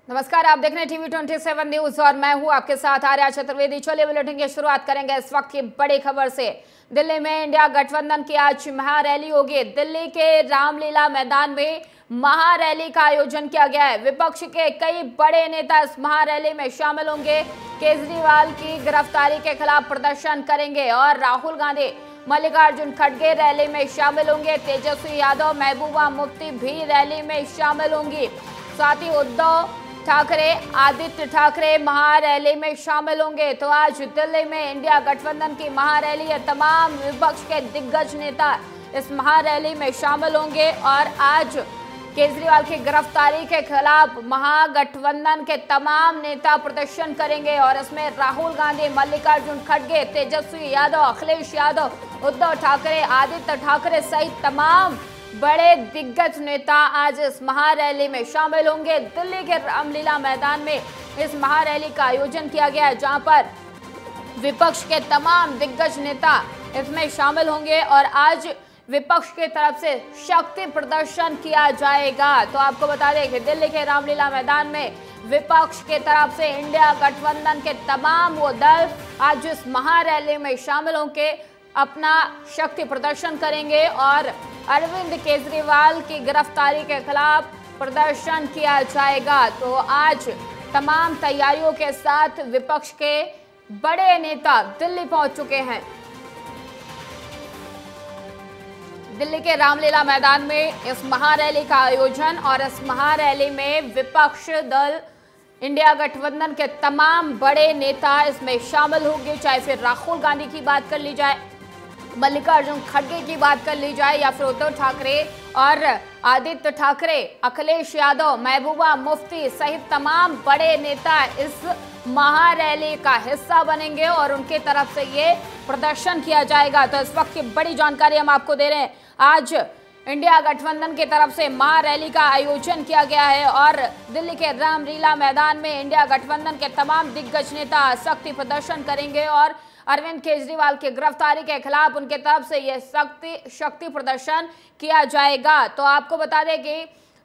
नमस्कार, आप देख रहे हैं टीवी 27 न्यूज और मैं हूं आपके साथ आर्या चतुर्वेदी। चलिए बुलेटिन की शुरुआत करेंगे इस वक्त की बड़ी खबर से। दिल्ली में इंडिया गठबंधन की आज महारैली होगी। दिल्ली के रामलीला मैदान में महारैली का आयोजन किया गया है। विपक्ष के कई बड़े नेता इस महारैली में शामिल होंगे। केजरीवाल की गिरफ्तारी के खिलाफ प्रदर्शन करेंगे और राहुल गांधी, मल्लिकार्जुन खड़गे रैली में शामिल होंगे। तेजस्वी यादव, महबूबा मुफ्ती भी रैली में शामिल होंगी। साथ ही उद्धव ठाकरे, आदित्य ठाकरे महारैली में शामिल होंगे। तो आज दिल्ली में इंडिया गठबंधन की महारैली है। तमाम विपक्ष के दिग्गज नेता इस महारैली में शामिल होंगे और आज केजरीवाल की गिरफ्तारी के खिलाफ महागठबंधन के तमाम नेता प्रदर्शन करेंगे और इसमें राहुल गांधी, मल्लिकार्जुन खड़गे, तेजस्वी यादव, अखिलेश यादव, उद्धव ठाकरे, आदित्य ठाकरे सहित तमाम बड़े दिग्गज नेता आज इस महारैली में शामिल होंगे। दिल्ली के रामलीला मैदान में इस महारैली का आयोजन किया गया है, जहां पर विपक्ष के तमाम दिग्गज नेता इसमें शामिल होंगे और आज विपक्ष की तरफ से शक्ति प्रदर्शन किया जाएगा। तो आपको बता दें कि दिल्ली के रामलीला मैदान में विपक्ष के तरफ से इंडिया गठबंधन के तमाम वो दल आज इस महारैली में शामिल होंगे, अपना शक्ति प्रदर्शन करेंगे और अरविंद केजरीवाल की गिरफ्तारी के खिलाफ प्रदर्शन किया जाएगा। तो आज तमाम तैयारियों के साथ विपक्ष के बड़े नेता दिल्ली पहुंच चुके हैं। दिल्ली के रामलीला मैदान में इस महारैली का आयोजन और इस महारैली में विपक्ष दल इंडिया गठबंधन के तमाम बड़े नेता इसमें शामिल होंगे, चाहे फिर राहुल गांधी की बात कर ली जाए, मल्लिकार्जुन खड़गे की बात कर ली जाए या फिर उद्धव ठाकरे और आदित्य ठाकरे, अखिलेश यादव, महबूबा मुफ्ती सहित तमाम बड़े नेता इस महारैली का हिस्सा बनेंगे और उनके तरफ से ये प्रदर्शन किया जाएगा। तो इस वक्त की बड़ी जानकारी हम आपको दे रहे हैं। आज इंडिया गठबंधन की तरफ से महारैली का आयोजन किया गया है और दिल्ली के रामलीला मैदान में इंडिया गठबंधन के तमाम दिग्गज नेता शक्ति प्रदर्शन करेंगे और अरविंद केजरीवाल की गिरफ्तारी के खिलाफ उनके तरफ से यह शक्ति प्रदर्शन किया जाएगा। तो आपको बता दें कि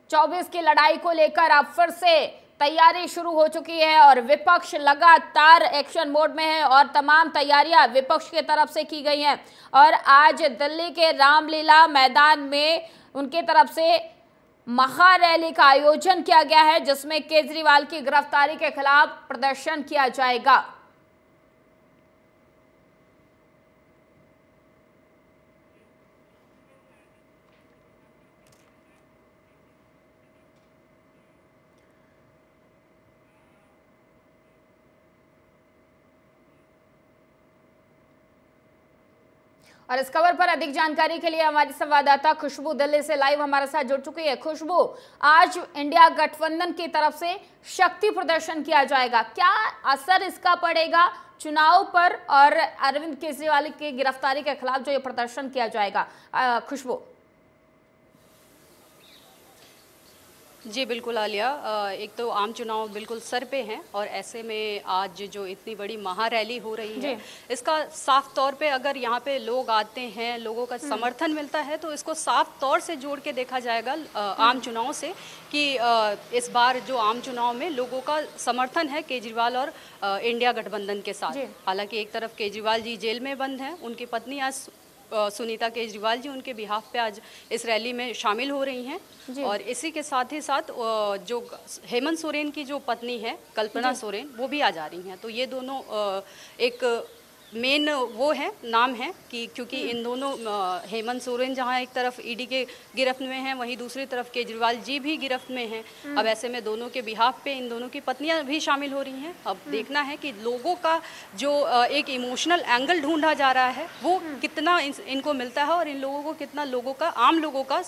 24 की लड़ाई को लेकर अब फिर से तैयारी शुरू हो चुकी है और विपक्ष लगातार एक्शन मोड में है और तमाम तैयारियां विपक्ष की तरफ से की गई हैं और आज दिल्ली के रामलीला मैदान में उनकी तरफ से महारैली का आयोजन किया गया है, जिसमें केजरीवाल की गिरफ्तारी के खिलाफ प्रदर्शन किया जाएगा। और इस खबर पर अधिक जानकारी के लिए हमारी संवाददाता खुशबू दिल्ली से लाइव हमारे साथ जुड़ चुकी है। खुशबू, आज इंडिया गठबंधन की तरफ से शक्ति प्रदर्शन किया जाएगा, क्या असर इसका पड़ेगा चुनाव पर और अरविंद केजरीवाल की गिरफ्तारी के खिलाफ जो ये प्रदर्शन किया जाएगा? खुशबू। जी बिल्कुल आलिया, एक तो आम चुनाव बिल्कुल सर पे हैं और ऐसे में आज जो इतनी बड़ी महारैली हो रही है, इसका साफ तौर पे अगर यहाँ पे लोग आते हैं, लोगों का समर्थन मिलता है, तो इसको साफ तौर से जोड़ के देखा जाएगा आम चुनाव से कि इस बार जो आम चुनाव में लोगों का समर्थन है केजरीवाल और इंडिया गठबंधन के साथ। हालांकि एक तरफ केजरीवाल जी जेल में बंद हैं, उनकी पत्नी आज सुनीता केजरीवाल जी उनके बिहाफ पे आज इस रैली में शामिल हो रही हैं और इसी के साथ ही साथ जो हेमंत सोरेन की जो पत्नी है कल्पना सोरेन, वो भी आ जा रही हैं। तो ये दोनों एक मेन वो है नाम है कि क्योंकि इन दोनों हेमंत सोरेन जहां एक तरफ ईडी के गिरफ्त में हैं, वहीं दूसरी तरफ केजरीवाल जी भी गिरफ्त में हैं। अब ऐसे में दोनों के बिहाफ पे इन दोनों की पत्नियां भी शामिल हो रही हैं। अब देखना है कि लोगों का जो एक इमोशनल एंगल ढूंढा जा रहा है वो कितना इनको मिलता है और इन लोगों को कितना आम लोगों का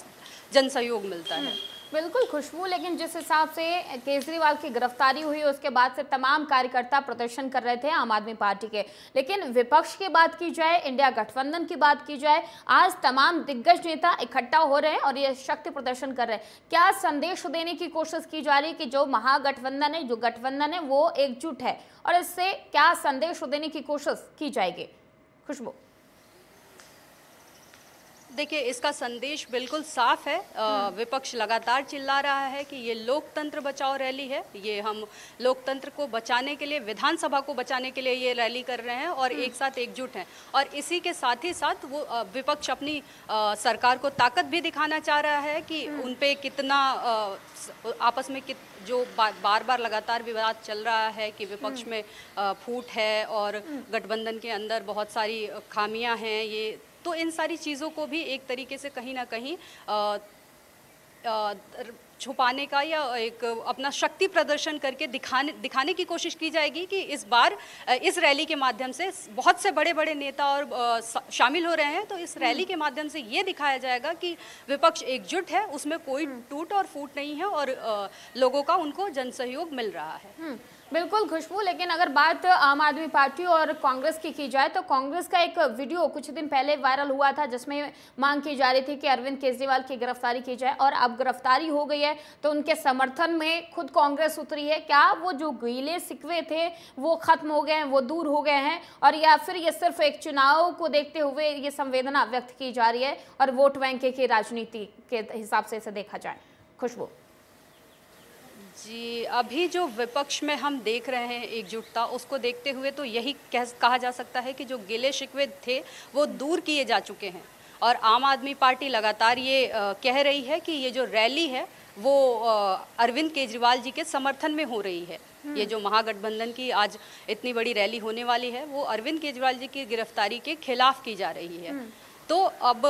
जन सहयोग मिलता है। बिल्कुल खुशबू, लेकिन जिस हिसाब से केजरीवाल की गिरफ्तारी हुई उसके बाद से तमाम कार्यकर्ता प्रदर्शन कर रहे थे आम आदमी पार्टी के, लेकिन विपक्ष की बात की जाए, इंडिया गठबंधन की बात की जाए, आज तमाम दिग्गज नेता इकट्ठा हो रहे हैं और ये शक्ति प्रदर्शन कर रहे हैं। क्या संदेश देने की कोशिश की जा रही है कि जो महागठबंधन है, जो गठबंधन है वो एकजुट है और इससे क्या संदेश देने की कोशिश की जाएगी? खुशबू। देखिए, इसका संदेश बिल्कुल साफ है। विपक्ष लगातार चिल्ला रहा है कि ये लोकतंत्र बचाओ रैली है, ये हम लोकतंत्र को बचाने के लिए, विधानसभा को बचाने के लिए ये रैली कर रहे हैं और एक साथ एकजुट हैं। और इसी के साथ ही साथ वो विपक्ष अपनी सरकार को ताकत भी दिखाना चाह रहा है कि उन पे कितना आपस में जो बार बार लगातार विवाद चल रहा है कि विपक्ष में फूट है और गठबंधन के अंदर बहुत सारी खामियां हैं, ये तो इन सारी चीज़ों को भी एक तरीके से कहीं ना कहीं छुपाने का या एक अपना शक्ति प्रदर्शन करके दिखाने की कोशिश की जाएगी कि इस बार इस रैली के माध्यम से बहुत से बड़े बड़े नेता और शामिल हो रहे हैं। तो इस रैली के माध्यम से ये दिखाया जाएगा कि विपक्ष एकजुट है, उसमें कोई टूट और फूट नहीं है और लोगों का उनको जनसहयोग मिल रहा है। बिल्कुल खुशबू, लेकिन अगर बात आम आदमी पार्टी और कांग्रेस की जाए तो कांग्रेस का एक वीडियो कुछ दिन पहले वायरल हुआ था जिसमें मांग की जा रही थी कि अरविंद केजरीवाल की गिरफ्तारी की जाए और अब गिरफ्तारी हो गई है तो उनके समर्थन में खुद कांग्रेस उतरी है। क्या वो जो गीले शिकवे थे वो खत्म हो गए हैं, वो दूर हो गए हैं, और या फिर ये सिर्फ एक चुनाव को देखते हुए ये संवेदना व्यक्त की जा रही है और वोट बैंक की राजनीति के हिसाब से इसे देखा जाए? खुशबू जी, अभी जो विपक्ष में हम देख रहे हैं एकजुटता, उसको देखते हुए तो यही कहा जा सकता है कि जो गिले शिकवे थे वो दूर किए जा चुके हैं। और आम आदमी पार्टी लगातार ये कह रही है कि ये जो रैली है वो अरविंद केजरीवाल जी के समर्थन में हो रही है। ये जो महागठबंधन की आज इतनी बड़ी रैली होने वाली है वो अरविंद केजरीवाल जी की गिरफ्तारी के खिलाफ की जा रही है। तो अब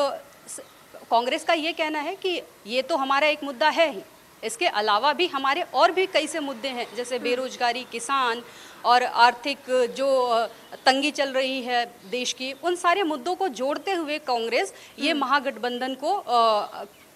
कांग्रेस का ये कहना है कि ये तो हमारा एक मुद्दा है ही, इसके अलावा भी हमारे और भी कई से मुद्दे हैं, जैसे बेरोजगारी, किसान और आर्थिक जो तंगी चल रही है देश की, उन सारे मुद्दों को जोड़ते हुए कांग्रेस ये महागठबंधन को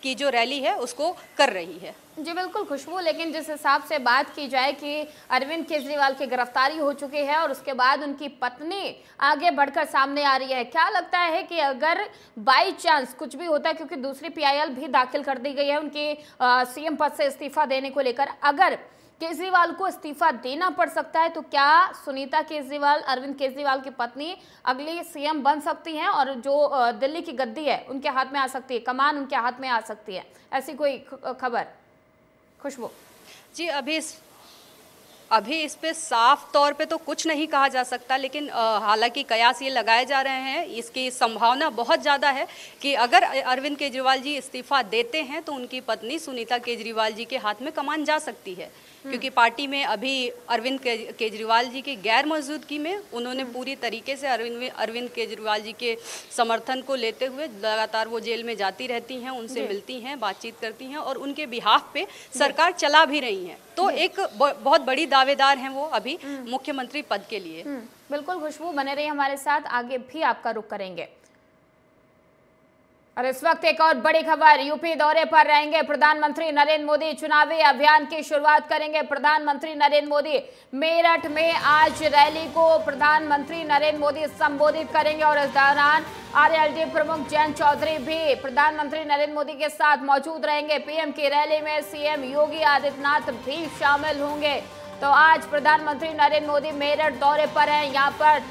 की जो रैली है उसको कर रही है। जी बिल्कुल खुशबू, लेकिन जिस हिसाब से बात की जाए कि अरविंद केजरीवाल की गिरफ्तारी हो चुकी है और उसके बाद उनकी पत्नी आगे बढ़कर सामने आ रही है, क्या लगता है कि अगर बाई चांस कुछ भी होता है, क्योंकि दूसरी पीआईएल भी दाखिल कर दी गई है उनकी सीएम पद से इस्तीफा देने को लेकर, अगर केजरीवाल को इस्तीफा देना पड़ सकता है तो क्या सुनीता केजरीवाल, अरविंद केजरीवाल की पत्नी, अगली सीएम बन सकती हैं और जो दिल्ली की गद्दी है उनके हाथ में आ सकती है, कमान उनके हाथ में आ सकती है? ऐसी कोई खबर? खुशबू जी, अभी इस पे साफ तौर पे तो कुछ नहीं कहा जा सकता, लेकिन हालांकि कयास ये लगाए जा रहे हैं, इसकी संभावना बहुत ज़्यादा है कि अगर अरविंद केजरीवाल जी इस्तीफा देते हैं तो उनकी पत्नी सुनीता केजरीवाल जी के हाथ में कमान जा सकती है, क्योंकि पार्टी में अभी अरविंद केजरीवाल जी की गैर मौजूदगी में उन्होंने पूरी तरीके से अरविंद केजरीवाल जी के समर्थन को लेते हुए लगातार वो जेल में जाती रहती हैं, उनसे मिलती हैं, बातचीत करती हैं और उनके बिहाफ पे सरकार चला भी रही हैं। तो एक बहुत बड़ी दावेदार हैं वो अभी मुख्यमंत्री पद के लिए। बिल्कुल खुशबू, बने रही हमारे साथ, आगे भी आपका रुख करेंगे। और इस वक्त एक और बड़ी खबर, यूपी दौरे पर रहेंगे प्रधानमंत्री नरेंद्र मोदी, चुनावी अभियान की शुरुआत करेंगे प्रधानमंत्री नरेंद्र मोदी। मेरठ में आज रैली को प्रधानमंत्री नरेंद्र मोदी संबोधित करेंगे और इस दौरान आरएलडी प्रमुख जयंत चौधरी भी प्रधानमंत्री नरेंद्र मोदी के साथ मौजूद रहेंगे। पीएम की रैली में सीएम योगी आदित्यनाथ भी शामिल होंगे। तो आज प्रधानमंत्री नरेंद्र मोदी मेरठ दौरे पर हैं, यहाँ पर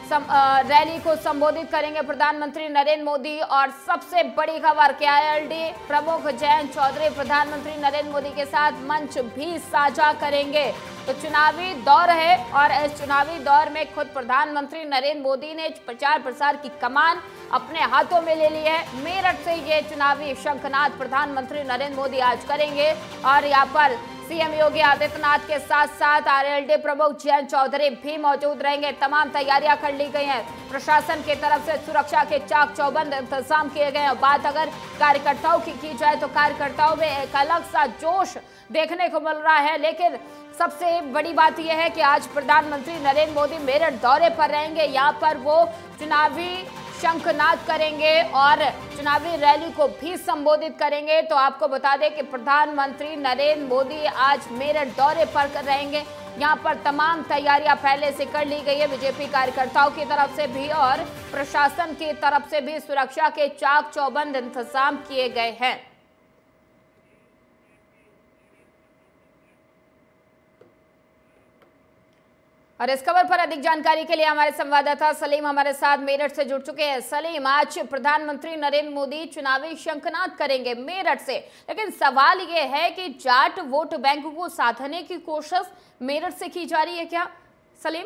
रैली को संबोधित करेंगे प्रधानमंत्री नरेंद्र मोदी। और सबसे बड़ी खबर कि आरएलडी प्रमुख जयंत चौधरी प्रधानमंत्री नरेंद्र मोदी के साथ मंच भी साझा करेंगे। तो चुनावी दौर है और इस चुनावी दौर में खुद प्रधानमंत्री नरेंद्र मोदी ने प्रचार प्रसार की कमान अपने हाथों में ले ली है। मेरठ से ये चुनावी शंखनाद प्रधानमंत्री नरेंद्र मोदी आज करेंगे और यहाँ पर सीएम योगी आदित्यनाथ के साथ साथ आरएलडी प्रमुख जयंत चौधरी भी मौजूद रहेंगे। तमाम तैयारियां कर ली गई हैं, प्रशासन की तरफ से सुरक्षा के चाक चौबंद इंतजाम किए गए हैं। बात अगर कार्यकर्ताओं की जाए तो कार्यकर्ताओं में एक अलग सा जोश देखने को मिल रहा है। लेकिन सबसे बड़ी बात यह है कि आज प्रधानमंत्री नरेंद्र मोदी मेरठ दौरे पर रहेंगे, यहाँ पर वो चुनावी शंखनाद करेंगे और चुनावी रैली को भी संबोधित करेंगे। तो आपको बता दें कि प्रधानमंत्री नरेंद्र मोदी आज मेरठ दौरे पर रहेंगे। यहाँ पर तमाम तैयारियां पहले से कर ली गई है, बीजेपी कार्यकर्ताओं की तरफ से भी और प्रशासन की तरफ से भी सुरक्षा के चाक चौबंद इंतजाम किए गए हैं। और इस खबर पर अधिक जानकारी के लिए हमारे संवाददाता सलीम हमारे साथ मेरठ से जुड़ चुके हैं। सलीम, आज प्रधानमंत्री नरेंद्र मोदी चुनावी शंखनाद करेंगे मेरठ से, लेकिन सवाल ये है कि जाट वोट बैंक को साधने की कोशिश मेरठ से की जा रही है क्या? सलीम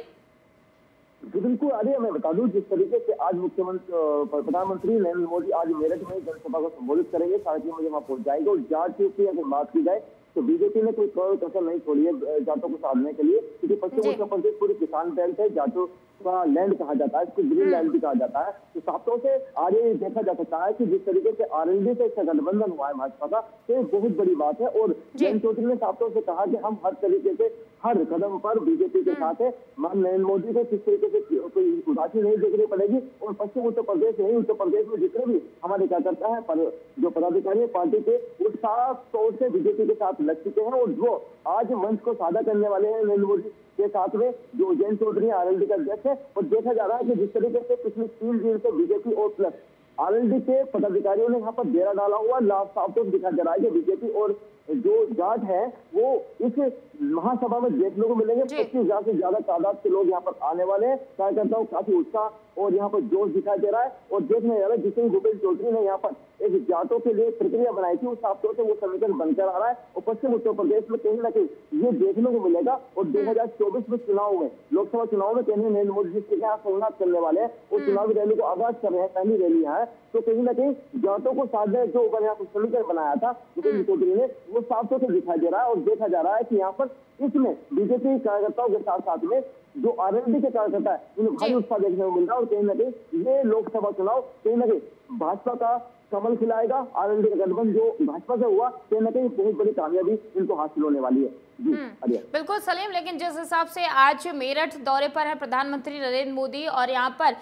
जी बिल्कुल आर्य, मैं बता दूं जिस तरीके से आज प्रधानमंत्री नरेंद्र मोदी आज मेरठ में जनसभा को संबोधित करेंगे, 3:30 बजे वहां पहुंच जाएंगे। और जाट की अगर बात की जाए तो बीजेपी ने कोई कसर नहीं छोड़ी है जाटों को साधने के लिए, क्योंकि पश्चिम उत्तर प्रदेश पूरी किसान बेल्ट है, जाटों का लैंड कहा जाता है, इसको ग्रीन लैंड भी कहा जाता है। तो साफ्टों से आज ये देखा जा सकता है कि जिस तरीके से आरएलडी से इसका गठबंधन हुआ है भाजपा का, तो ये बहुत बड़ी बात है। और जयंत चौधरी ने साफ्टों से कहा कि हम हर तरीके से हर कदम पर बीजेपी के साथ है। नरेंद्र मोदी को किस तरीके से कोई उदासी नहीं देखनी पड़ेगी। और पश्चिम उत्तर प्रदेश नहीं, उत्तर प्रदेश में जितने भी हमारे कार्यकर्ता है, पर जो पदाधिकारी है पार्टी के, वो साफ तौर से बीजेपी के साथ लग चुके हैं। और जो आज मंच को साझा करने वाले हैं नरेंद्र मोदी के साथ में, जो जयंत चौधरी आरएलडी का अध्यक्ष है, और देखा जा रहा है कि जिस तरीके से पिछले 3 दिन से बीजेपी और प्लस आरएलडी के पदाधिकारियों ने यहाँ पर डेरा डाला हुआ, साफ तौर दिखा जा रहा है कि बीजेपी और जो जाट है वो इस महासभा में देखने को मिलेंगे। 25,000 से ज्यादा तादाद के लोग यहाँ पर आने वाले हैं। कार्यकर्ताओं काफी उत्साह और यहाँ पर जोश दिखाई दे रहा है। और देखने जा रहा है जिसे भूपेंद्र चौधरी ने यहाँ पर एक जाटों के लिए प्रक्रिया बनाई थी, उस साफ तौर से वो समीकरण बनकर आ रहा है। और पश्चिम उत्तर प्रदेश में कहीं ना कहीं ये देखने को मिलेगा। और 2024 में चुनाव में, लोकसभा चुनाव में कहीं नरेंद्र मोदी जिसके यहाँ संवाद करने वाले हैं, वो चुनावी रैली को आगाज कर रहे हैं, पहली रैली यहाँ है। तो कहीं ना कहीं जाटों को साधने जो ऊपर यहाँ पर समीकरण बनाया था भूपेंद्र चौधरी ने, वो साफ तौर से दिखाई दे रहा है। और देखा जा रहा है कि यहाँ पर इसमें बीजेपी कार्यकर्ताओं के साथ साथ में जो आरएलडी के कार्यकर्ता है, उन्हें भारी उत्साह देखने को मिल रहा है। और कहीं ना कहीं ये लोकसभा चुनाव कहीं ना कहीं भाजपा का कमल खिलाएगा। आरएलडी का गठबंधन जो भाजपा से हुआ, कहीं ना कहीं बहुत बड़ी कामयाबी इनको हासिल होने वाली है। बिल्कुल सलीम, लेकिन जिस हिसाब से आज मेरठ दौरे पर है प्रधानमंत्री नरेंद्र मोदी और यहाँ पर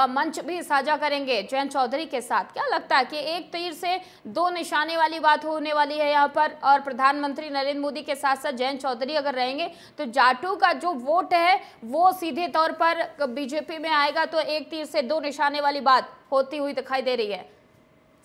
मंच भी साझा करेंगे जयंत चौधरी के साथ, क्या लगता है कि एक तीर से 2 निशाने वाली बात होने वाली है यहाँ पर? और प्रधानमंत्री नरेंद्र मोदी के साथ साथ जयंत चौधरी अगर रहेंगे तो जाटों का जो वोट है वो सीधे तौर पर बीजेपी में आएगा, तो एक तीर से 2 निशाने वाली बात होती हुई दिखाई दे रही है।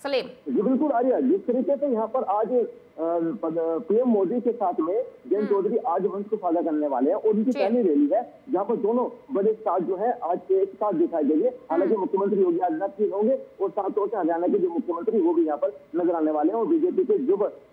सलीम जी बिल्कुल आर्या, जिस तरीके से यहाँ पर आज पीएम मोदी के साथ में जयंत चौधरी आज मंच को साझा करने वाले हैं। और उनकी पहली रैली है जहाँ पर दोनों बड़े स्टार जो है आज एक साथ दिखाई देंगे। हालांकि मुख्यमंत्री योगी आदित्यनाथ जी होंगे और साथ तौर से हरियाणा के जो मुख्यमंत्री वो भी यहाँ पर नजर आने वाले हैं। और बीजेपी के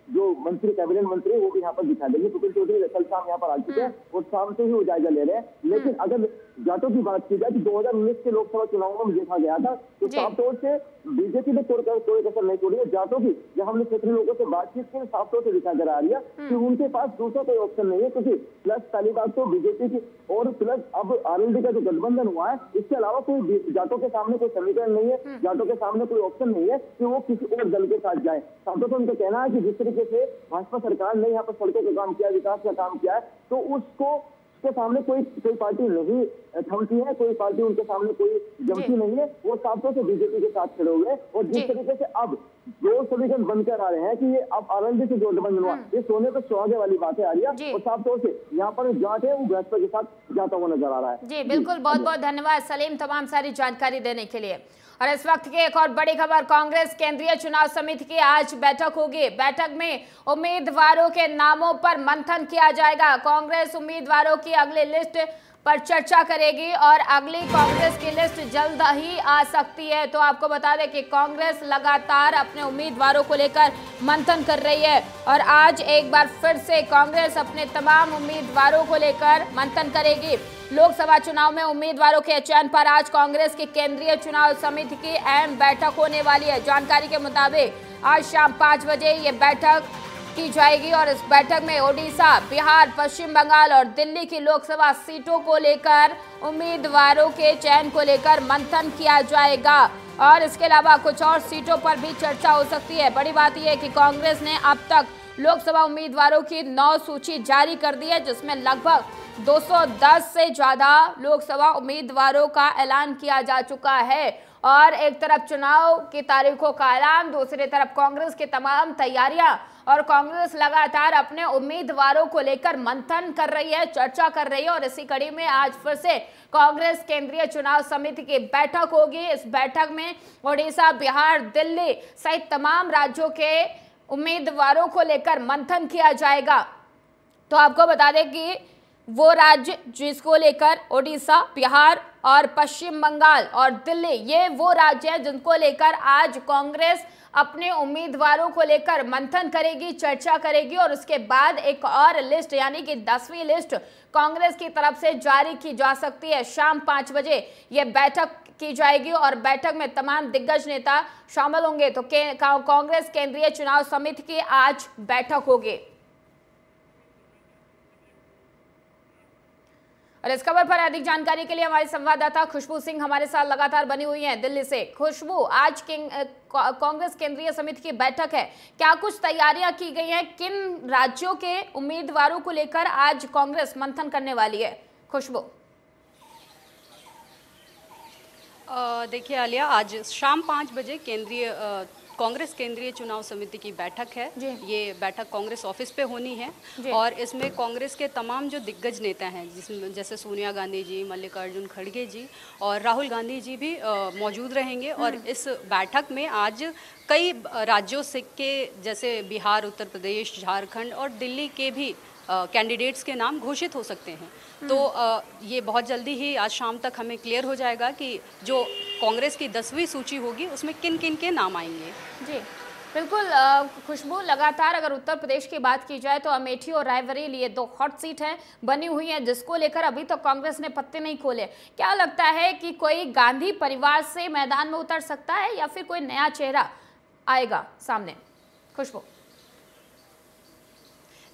जो मंत्री, कैबिनेट मंत्री, वो भी यहाँ पर दिखाई देंगे। भूपेंद्र चौधरी कल शाम यहाँ पर आ चुके हैं और शाम से ही वो जायजा ले रहे हैं। लेकिन अगर जाटों की बात की जाए तो 2019 के लोकसभा चुनाव में देखा गया था तो साफ तौर से बीजेपी ने कोई कसर नहीं छोड़ी है जाटों की। जब हमने क्षेत्रीय लोगों से बातचीत की, साफ तौर से दिखा जा रहा है कि उनके पास दूसरा कोई ऑप्शन नहीं है। क्योंकि प्लस पहली बात तो बीजेपी की और प्लस अब आरएलडी का जो गठबंधन हुआ है, इसके अलावा कोई जाटों के सामने कोई समीकरण नहीं है, जाटों के सामने कोई ऑप्शन नहीं है कि वो किसी और दल के साथ जाए। साफ तौर से उनका कहना है कि जिस तरीके से भाजपा सरकार ने यहाँ पर सड़कों का काम किया, विकास का काम किया है, तो उसके सामने कोई पार्टी नहीं थमती है, कोई पार्टी उनके सामने कोई जमती नहीं है। वो साफ तौर से बीजेपी के साथ खड़े हुए। और जिस तरीके से अब दो समीकरण बनकर आ रहे हैं कि ये अब आरएलडी से जो गठबंधन हुआ, ये सोने पे सुहागे वाली बात है आर्या। और साफ तौर से यहाँ पर जाट है वो भाजपा के साथ जाता हुआ नजर आ रहा है। जी बिल्कुल, बहुत बहुत धन्यवाद सलीम तमाम सारी जानकारी देने के लिए। और इस वक्त की एक और बड़ी खबर, कांग्रेस केंद्रीय चुनाव समिति की आज बैठक होगी। बैठक में उम्मीदवारों के नामों पर मंथन किया जाएगा। कांग्रेस उम्मीदवारों की अगली लिस्ट पर चर्चा करेगी और अगली कांग्रेस की लिस्ट जल्द ही आ सकती है। तो आपको बता दें कि कांग्रेस लगातार अपने उम्मीदवारों को लेकर मंथन कर रही है और आज एक बार फिर से कांग्रेस अपने तमाम उम्मीदवारों को लेकर मंथन करेगी। लोकसभा चुनाव में उम्मीदवारों के चयन पर आज कांग्रेस की केंद्रीय चुनाव समिति की अहम बैठक होने वाली है। जानकारी के मुताबिक आज शाम 5 बजे ये बैठक की जाएगी और इस बैठक में ओडिशा, बिहार, पश्चिम बंगाल और दिल्ली की लोकसभा सीटों को लेकर उम्मीदवारों के चयन को लेकर मंथन किया जाएगा और इसके अलावा कुछ और सीटों पर भी चर्चा हो सकती है। बड़ी बात यह है कि कांग्रेस ने अब तक लोकसभा उम्मीदवारों की 9 सूची जारी कर दी है, जिसमें लगभग 210 से ज्यादा लोकसभा उम्मीदवारों का ऐलान किया जा चुका है। और एक तरफ चुनाव की तारीखों का ऐलान, दूसरी तरफ कांग्रेस की तमाम तैयारियां और कांग्रेस लगातार अपने उम्मीदवारों को लेकर मंथन कर रही है, चर्चा कर रही है। और इसी कड़ी में आज फिर से कांग्रेस केंद्रीय चुनाव समिति की बैठक होगी। इस बैठक में ओडिशा, बिहार, दिल्ली सहित तमाम राज्यों के उम्मीदवारों को लेकर मंथन किया जाएगा। तो आपको बता दें कि वो राज्य जिसको लेकर ओडिशा, बिहार और पश्चिम बंगाल और दिल्ली, ये वो राज्य है जिनको लेकर आज कांग्रेस अपने उम्मीदवारों को लेकर मंथन करेगी, चर्चा करेगी और उसके बाद एक और लिस्ट यानी कि 10वीं लिस्ट कांग्रेस की तरफ से जारी की जा सकती है। शाम 5 बजे ये बैठक की जाएगी और बैठक में तमाम दिग्गज नेता शामिल होंगे। तो कांग्रेस केंद्रीय चुनाव समिति की आज बैठक होगी। और इस खबर पर अधिक जानकारी के लिए हमारी संवाददाता खुशबू सिंह हमारे साथ लगातार बनी हुई हैं दिल्ली से। खुशबू, आज कांग्रेस केंद्रीय समिति की बैठक है, क्या कुछ तैयारियां की गई हैं? किन राज्यों के उम्मीदवारों को लेकर आज कांग्रेस मंथन करने वाली है? खुशबू। देखिए आलिया, आज शाम 5 बजे कांग्रेस केंद्रीय चुनाव समिति की बैठक है। ये बैठक कांग्रेस ऑफिस पे होनी है और इसमें कांग्रेस के तमाम जो दिग्गज नेता हैं, जिसमें जैसे सोनिया गांधी जी, मल्लिकार्जुन खड़गे जी और राहुल गांधी जी भी मौजूद रहेंगे। और इस बैठक में आज कई राज्यों से के जैसे बिहार, उत्तर प्रदेश, झारखंड और दिल्ली के भी कैंडिडेट्स के नाम घोषित हो सकते हैं। तो ये बहुत जल्दी ही आज शाम तक हमें क्लियर हो जाएगा कि जो कांग्रेस की 10वीं सूची होगी उसमें किन किन के नाम आएंगे। जी बिल्कुल खुशबू, लगातार अगर उत्तर प्रदेश की बात की जाए तो अमेठी और रायबरेली ये 2 हॉट सीट हैं बनी हुई हैं, जिसको लेकर अभी तो कांग्रेस ने पत्ते नहीं खोले। क्या लगता है कि कोई गांधी परिवार से मैदान में उतर सकता है या फिर कोई नया चेहरा आएगा सामने? खुशबू।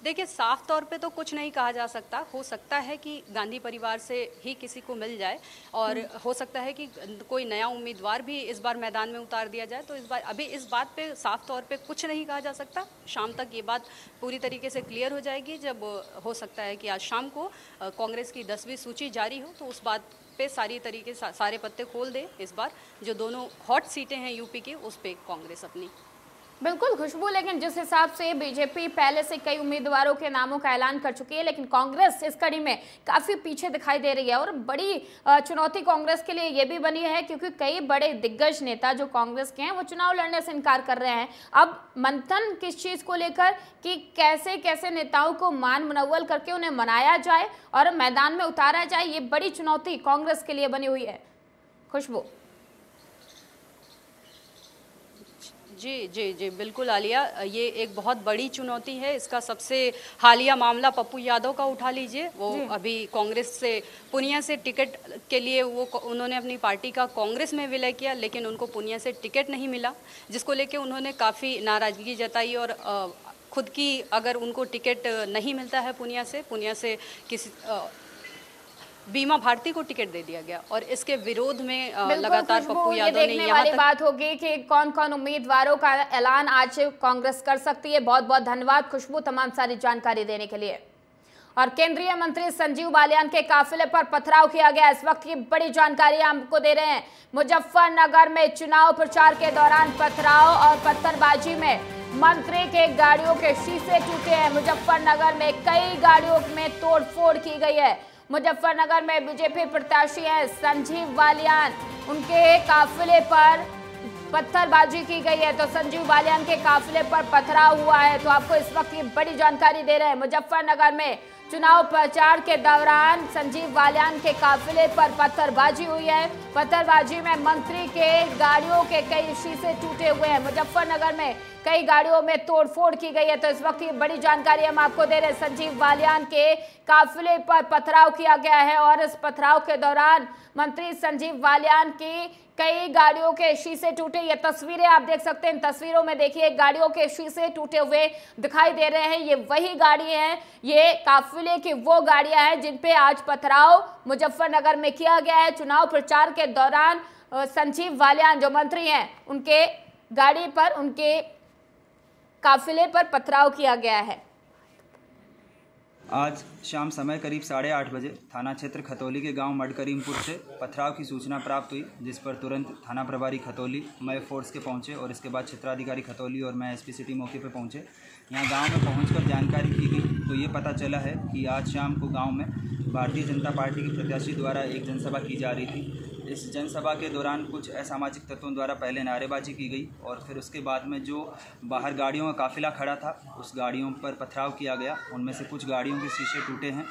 देखिए, साफ तौर पे तो कुछ नहीं कहा जा सकता। हो सकता है कि गांधी परिवार से ही किसी को मिल जाए और हो सकता है कि कोई नया उम्मीदवार भी इस बार मैदान में उतार दिया जाए। तो अभी इस बात पे साफ तौर पे कुछ नहीं कहा जा सकता। शाम तक ये बात पूरी तरीके से क्लियर हो जाएगी, जब हो सकता है कि आज शाम को कांग्रेस की 10वीं सूची जारी हो तो उस बात पे सारे पत्ते खोल दे। इस बार जो दोनों हॉट सीटें हैं यूपी की, उस पे कांग्रेस अपनी। बिल्कुल खुशबू, लेकिन जिस हिसाब से बीजेपी पहले से कई उम्मीदवारों के नामों का ऐलान कर चुकी है, लेकिन कांग्रेस इस कड़ी में काफी पीछे दिखाई दे रही है। और बड़ी चुनौती कांग्रेस के लिए ये भी बनी है क्योंकि कई बड़े दिग्गज नेता जो कांग्रेस के हैं वो चुनाव लड़ने से इनकार कर रहे हैं। अब मंथन किस चीज को लेकर कि कैसे कैसे नेताओं को मान मुनव्वल करके उन्हें मनाया जाए और मैदान में उतारा जाए, ये बड़ी चुनौती कांग्रेस के लिए बनी हुई है। खुशबू। जी बिल्कुल आलिया, ये एक बहुत बड़ी चुनौती है। इसका सबसे हालिया मामला पप्पू यादव का उठा लीजिए। वो अभी कांग्रेस से पुनिया से टिकट के लिए उन्होंने अपनी पार्टी का कांग्रेस में विलय किया, लेकिन उनको पुनिया से टिकट नहीं मिला, जिसको लेके उन्होंने काफ़ी नाराज़गी जताई और खुद की अगर उनको टिकट नहीं मिलता है पुनिया से किसी बीमा भारती को टिकट दे दिया गया और इसके विरोध में लगातार पप्पू यादव ने देखने वाली बात होगी कि कौन कौन उम्मीदवारों का ऐलान आज कांग्रेस कर सकती है। बहुत बहुत धन्यवाद खुशबू तमाम सारी जानकारी देने के लिए। और केंद्रीय मंत्री संजीव बालियान के काफिले पर पथराव किया गया, इस वक्त की बड़ी जानकारी आपको दे रहे हैं। मुजफ्फरनगर में चुनाव प्रचार के दौरान पथराव और पत्थरबाजी में मंत्री के गाड़ियों के शीशे टूटे हैं। मुजफ्फरनगर में कई गाड़ियों में तोड़फोड़ की गई है। मुजफ्फरनगर में बीजेपी प्रत्याशी हैं संजीव बालियान, उनके काफिले पर पत्थरबाजी की गई है। तो संजीव बालियान के काफिले पर पथराव हुआ है। तो आपको इस वक्त ये बड़ी जानकारी दे रहे हैं। मुजफ्फरनगर में चुनाव प्रचार के दौरान संजीव बालियान के काफिले पर पत्थरबाजी हुई है। पत्थरबाजी में मंत्री के गाड़ियों के कई शीशे टूटे हुए हैं। मुजफ्फरनगर में कई गाड़ियों में तोड़फोड़ की गई है। तो इस वक्त की बड़ी जानकारी हम आपको दे रहे हैं। संजीव बालियान के काफिले पर पथराव किया गया है और इस पथराव के दौरान मंत्री संजीव बालियान की कई गाड़ियों के शीशे टूटे। ये तस्वीरें आप देख सकते हैं। इन तस्वीरों में देखिए गाड़ियों के शीशे टूटे हुए दिखाई दे रहे हैं। ये वही गाड़ी हैं, ये काफिले की वो गाड़ियां हैं जिन पे आज पथराव मुजफ्फरनगर में किया गया है। चुनाव प्रचार के दौरान संजीव बालियान जो मंत्री हैं, उनके गाड़ी पर, उनके काफिले पर पथराव किया गया है। आज शाम समय करीब 8:30 बजे थाना क्षेत्र खतौली के गांव मडकरीमपुर से पथराव की सूचना प्राप्त हुई, जिस पर तुरंत थाना प्रभारी खतौली, मैं फोर्स के पहुंचे और इसके बाद क्षेत्राधिकारी खतौली और मैं एसपी सिटी मौके पर पहुंचे। यहां गांव में पहुंचकर जानकारी की गई तो ये पता चला है कि आज शाम को गांव में भारतीय जनता पार्टी के प्रत्याशी द्वारा एक जनसभा की जा रही थी। इस जनसभा के दौरान कुछ असामाजिक तत्वों द्वारा पहले नारेबाजी की गई और फिर उसके बाद में जो बाहर गाड़ियों का काफिला खड़ा था उस गाड़ियों पर पथराव किया गया। उनमें से कुछ गाड़ियों के शीशे टूटे हैं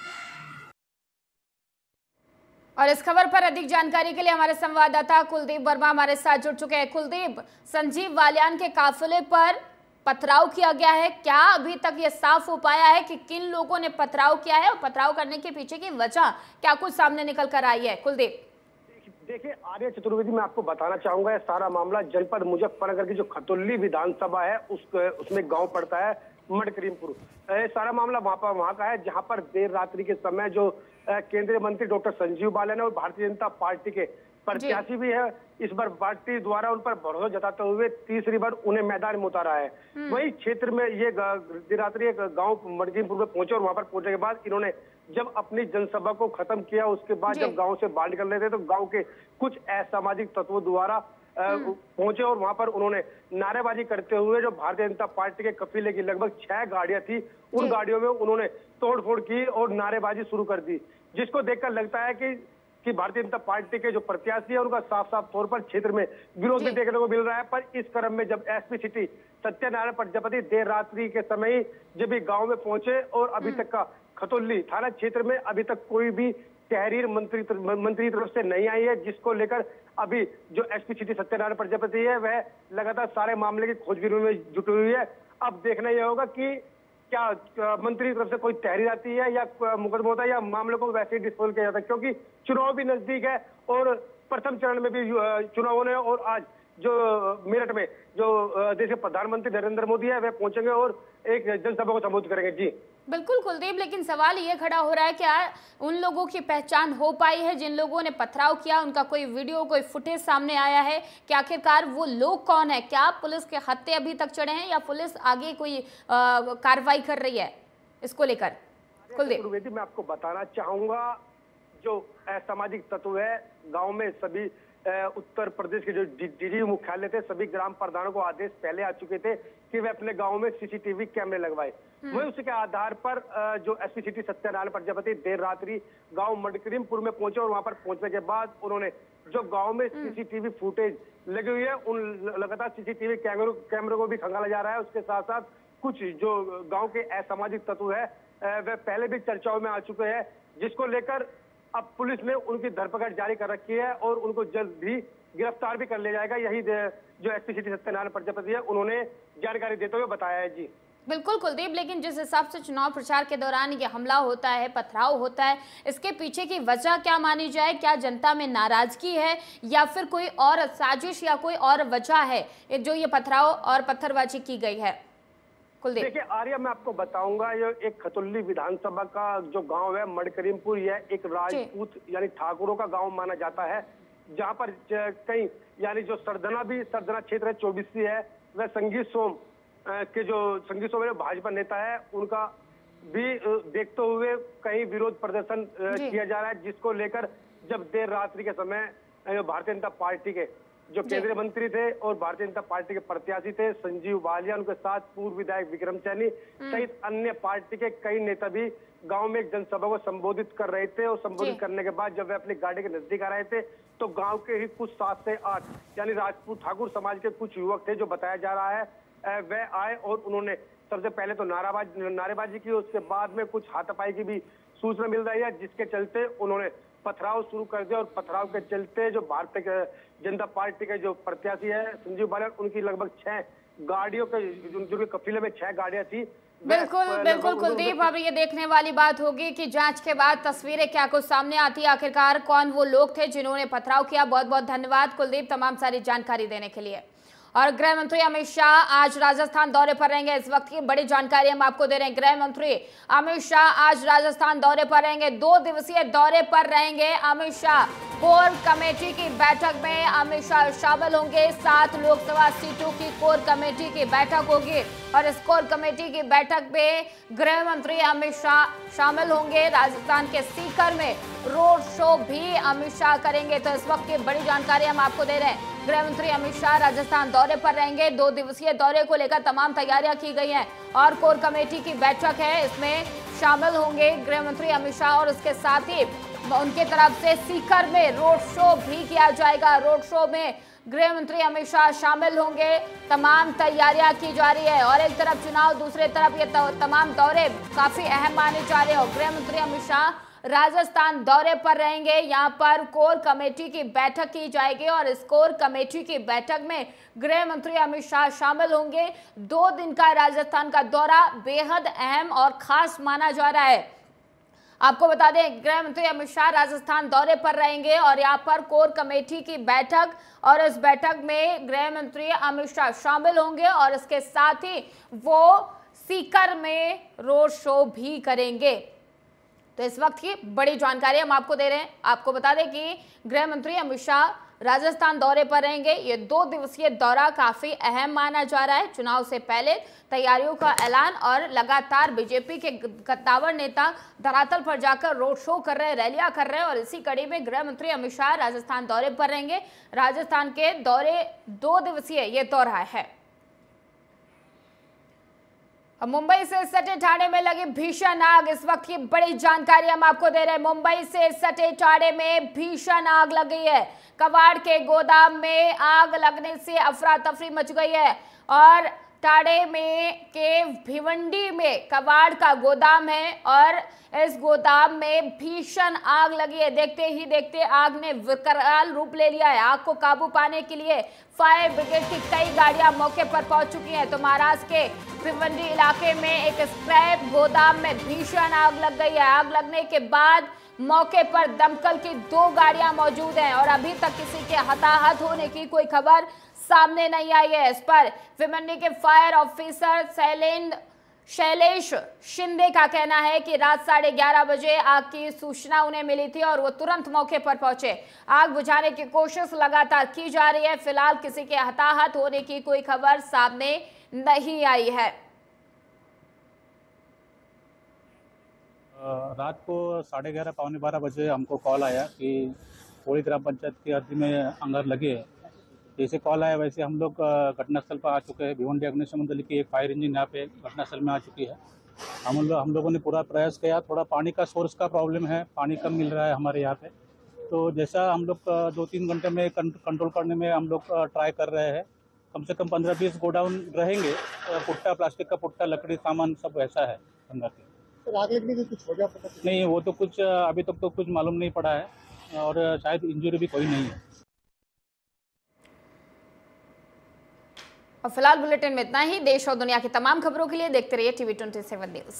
और इस खबर पर अधिक जानकारी के लिए हमारे संवाददाता कुलदीप वर्मा हमारे साथ जुड़ चुके हैं। कुलदीप, संजीव बालियान के काफिले पर पथराव किया गया है, क्या अभी तक ये साफ हो पाया है कि किन लोगों ने पथराव किया है और पथराव करने के पीछे की वजह क्या कुछ सामने निकल कर आई है? कुलदीप देखिए आर्य चतुर्वेदी, मैं आपको बताना चाहूंगा यह सारा मामला जनपद मुजफ्फरनगर की जो खतौली विधानसभा है उसमें गांव पड़ता है मडकरीमपुर। सारा मामला वहां का है, जहां पर देर रात्रि के समय जो केंद्रीय मंत्री डॉक्टर संजीव बालियान और भारतीय जनता पार्टी के प्रत्याशी भी है, इस बार पार्टी द्वारा उन पर भरोसा जताते हुए तीसरी बार उन्हें मैदान में उतारा है। वही क्षेत्र में ये देर रात्रि एक गांव मडकरीमपुर में पहुंचे और वहां पर पहुंचने के बाद इन्होंने जब अपनी जनसभा को खत्म किया, उसके बाद जब गांव से बाहर निकल रहे थे तो गांव के कुछ असामाजिक तत्वों द्वारा पहुंचे और वहां पर उन्होंने नारेबाजी करते हुए जो भारतीय जनता पार्टी के कफिले की लगभग 6 गाड़ियां थी, उन गाड़ियों में उन्होंने तोड़फोड़ की और नारेबाजी शुरू कर दी, जिसको देखकर लगता है कि भारतीय जनता पार्टी के जो प्रत्याशी है उनका साफ साफ तौर पर क्षेत्र में विरोध भी देखने को मिल रहा है। पर इस क्रम में जब एसपी सिटी सत्यनारायण प्रजापति देर रात्रि के समय जब भी गांव में पहुंचे और अभी तक का खतौली थाना क्षेत्र में अभी तक कोई भी तहरीर मंत्री तरफ से नहीं आई है, जिसको लेकर अभी जो एसपी सिटी सत्यनारायण प्रजापति है वह लगातार सारे मामले की खोजबीन में जुटी हुई है। अब देखना यह होगा कि क्या मंत्री की तरफ से कोई तहरीर आती है या मुकदमा होता है या मामले को वैसे ही डिस्पोज किया जाता है, क्योंकि चुनाव भी नजदीक है और प्रथम चरण में भी चुनाव होने और आज जो मेरठ में जो देश के प्रधानमंत्री नरेंद्र मोदी है वह पहुंचेंगे और एक जनसभा को संबोधित करेंगे। जी बिल्कुल कुलदीप, लेकिन सवाल ये खड़ा हो रहा है क्या उन लोगों की पहचान हो पाई है जिन लोगों ने पथराव किया? उनका कोई वीडियो कोई फुटेज सामने आया है कि आखिरकार वो लोग कौन है? क्या पुलिस के हत्थे अभी तक चढ़े हैं या पुलिस आगे कोई कार्रवाई कर रही है इसको लेकर? कुलदीप मैं आपको बताना चाहूंगा, जो असामाजिक तत्व है गाँव में सभी उत्तर प्रदेश के जो डीजी मुख्यालय थे सभी ग्राम प्रधानों को आदेश पहले आ चुके थे कि वे अपने गांव में सीसीटीवी कैमरे लगवाए। वही उसी के आधार पर जो एसपी सिटी सत्यनारायण प्रजापति देर रात्रि गांव मडकरीमपुर में पहुंचे और वहां पर पहुंचने के बाद उन्होंने जो गांव में सीसीटीवी फुटेज लगी हुई है उन लगातार सीसीटीवी कैमरों को भी खंगाला जा रहा है। उसके साथ साथ कुछ जो गाँव के असामाजिक तत्व है वे पहले भी चर्चाओं में आ चुके हैं, जिसको लेकर अब पुलिस ने उनकी धरपकड़ जारी कर रखी है और उनको जल्द भी गिरफ्तार भी कर लिया जाएगा। यही जो एसपी सिटी सत्यनारायण प्रजापति है उन्होंने जानकारी देते हुए बताया है। जी बिल्कुल कुलदीप, लेकिन जिस हिसाब से चुनाव प्रचार के दौरान ये हमला होता है, पथराव होता है, इसके पीछे की वजह क्या मानी जाए? क्या जनता में नाराजगी है या फिर कोई और साजिश या कोई और वजह है जो ये पथराव और पत्थरबाजी की गई है? देखिए आर्या, मैं आपको बताऊंगा, ये एक खतौली विधानसभा का जो गांव है मडकरीमपुर, यह एक राजपूत यानी ठाकुरों का गांव माना जाता है, जहां पर कई यानी जो सरदना क्षेत्र है 24 है, वह संगीत सोम भाजपा नेता है, उनका भी देखते हुए कहीं विरोध प्रदर्शन किया जा रहा है, जिसको लेकर जब देर रात्रि के समय भारतीय जनता पार्टी के जो केंद्रीय मंत्री थे और भारतीय जनता पार्टी के प्रत्याशी थे संजीव बालियान, उनके साथ पूर्व विधायक विक्रम सैनी सहित अन्य पार्टी के कई नेता भी गांव में एक जनसभा को संबोधित कर रहे थे और संबोधित करने के बाद जब वे अपनी गाड़ी के नजदीक आ रहे थे तो गांव के ही कुछ 7 से 8 यानी राजपूत ठाकुर समाज के कुछ युवक थे जो बताया जा रहा है वह आए और उन्होंने सबसे पहले तो नारेबाजी की। उसके बाद में कुछ हाथापाई की भी सूचना मिल रही है, जिसके चलते उन्होंने पथराव शुरू कर दिया और पथराव के चलते जो भारतीय जनता पार्टी के जो प्रत्याशी है संजीव बालियान, उनकी लगभग 6 गाड़ियों के जो कफिले में 6 गाड़ियां थी। बिल्कुल कुलदीप, अब ये देखने वाली बात होगी कि जांच के बाद तस्वीरें क्या कुछ सामने आती है, आखिरकार कौन वो लोग थे जिन्होंने पथराव किया। बहुत बहुत धन्यवाद कुलदीप तमाम सारी जानकारी देने के लिए। और गृह मंत्री अमित शाह आज राजस्थान दौरे पर रहेंगे। इस वक्त की बड़ी जानकारी हम आपको दे रहे हैं। गृह मंत्री अमित शाह आज राजस्थान दौरे पर रहेंगे, 2 दिवसीय दौरे पर रहेंगे अमित शाह। कोर कमेटी की बैठक में अमित शाह शामिल होंगे। 7 लोकसभा सीटों की कोर कमेटी की बैठक होगी और इस कोर कमेटी की बैठक में गृह मंत्री अमित शाह शामिल होंगे। राजस्थान के सीकर में रोड शो भी अमित शाह करेंगे। तो इस वक्त की बड़ी जानकारी हम आपको दे रहे हैं। गृह मंत्री अमित शाह राजस्थान दौरे पर रहेंगे। 2 दिवसीय दौरे को लेकर तमाम तैयारियां की गई हैं और कोर कमेटी की बैठक है, इसमें शामिल होंगे गृह मंत्री अमित शाह और उसके साथ ही उनके तरफ से सीकर में रोड शो भी किया जाएगा। रोड शो में गृह मंत्री अमित शाह शामिल होंगे। तमाम तैयारियां की जा रही है और एक तरफ चुनाव, दूसरी तरफ ये तमाम दौरे काफी अहम माने जा रहे हैं और गृह मंत्री अमित शाह राजस्थान दौरे पर रहेंगे। यहां पर कोर कमेटी की बैठक की जाएगी और इस कोर कमेटी की बैठक में गृह मंत्री अमित शाह शामिल होंगे। 2 दिन का राजस्थान का दौरा बेहद अहम और खास माना जा रहा है। आपको बता दें, गृह मंत्री अमित शाह राजस्थान दौरे पर रहेंगे और यहां पर कोर कमेटी की बैठक, और इस बैठक में गृह मंत्री अमित शाह शामिल होंगे और इसके साथ ही वो सीकर में रोड शो भी करेंगे। तो इस वक्त की बड़ी जानकारी हम आपको दे रहे हैं। आपको बता दें कि गृह मंत्री अमित शाह राजस्थान दौरे पर रहेंगे। ये 2 दिवसीय दौरा काफी अहम माना जा रहा है। चुनाव से पहले तैयारियों का ऐलान और लगातार बीजेपी के कद्दावर नेता धरातल पर जाकर रोड शो कर रहे हैं, रैलियां कर रहे हैं, और इसी कड़ी में गृह मंत्री अमित शाह राजस्थान दौरे पर रहेंगे। राजस्थान के दौरे 2 दिवसीय ये दौरा है। मुंबई से सटे ठाणे में लगी भीषण आग, इस वक्त की बड़ी जानकारी हम आपको दे रहे हैं। मुंबई से सटे ठाणे में भीषण आग लग गई है। कबाड़ के गोदाम में आग लगने से अफरा तफरी मच गई है और ठाणे में के भिवंडी में कबाड़ का गोदाम है और इस गोदाम में भीषण आग लगी है। देखते ही देखते आग ने विकराल रूप ले लिया है। आग को काबू पाने के लिए फायर ब्रिगेड की कई गाड़ियां मौके पर पहुंच चुकी हैं। तो महाराष्ट्र के भिवंडी इलाके में एक स्क्रैप गोदाम में भीषण आग लग गई है। आग लगने के बाद मौके पर दमकल की 2 गाड़ियां मौजूद हैं और अभी तक किसी के हताहत होने की कोई खबर सामने नहीं आई है। इस पर भिवंडी के फायर ऑफिसर शैलेश शिंदे का कहना है कि रात 11:30 बजे आग की सूचना उन्हें मिली थी और वो तुरंत मौके पर पहुंचे। आग बुझाने की कोशिश लगातार की जा रही है। फिलहाल किसी के हताहत होने की कोई खबर सामने नहीं आई है। रात को 11:30 पौने 12 बजे हमको कॉल आया कि कोड़ी ग्राम पंचायत की हद में अंगार लगे है। जैसे कॉल आया वैसे हम लोग घटनास्थल पर आ चुके हैं। भिवंडी अग्निशमन दल की एक फायर इंजन यहाँ पे घटनास्थल में आ चुकी है। हम लोगों ने पूरा प्रयास किया। थोड़ा पानी का सोर्स का प्रॉब्लम है, पानी कम मिल रहा है हमारे यहाँ पे। तो जैसा हम लोग 2-3 घंटे में कंट्रोल करने में हम लोग ट्राई कर रहे हैं। कम से कम 15-20 गोडाउन रहेंगे। पुट्टा, प्लास्टिक का पुट्टा, लकड़ी सामान सब वैसा है अंदर के। तो आग लगने की कुछ वजह पता नहीं, वो तो कुछ अभी तक तो कुछ मालूम नहीं पड़ा है और शायद इंजरी भी कोई नहीं है। और फिलहाल बुलेटिन में इतना ही। देश और दुनिया की तमाम खबरों के लिए देखते रहिए TV 27 न्यूज़।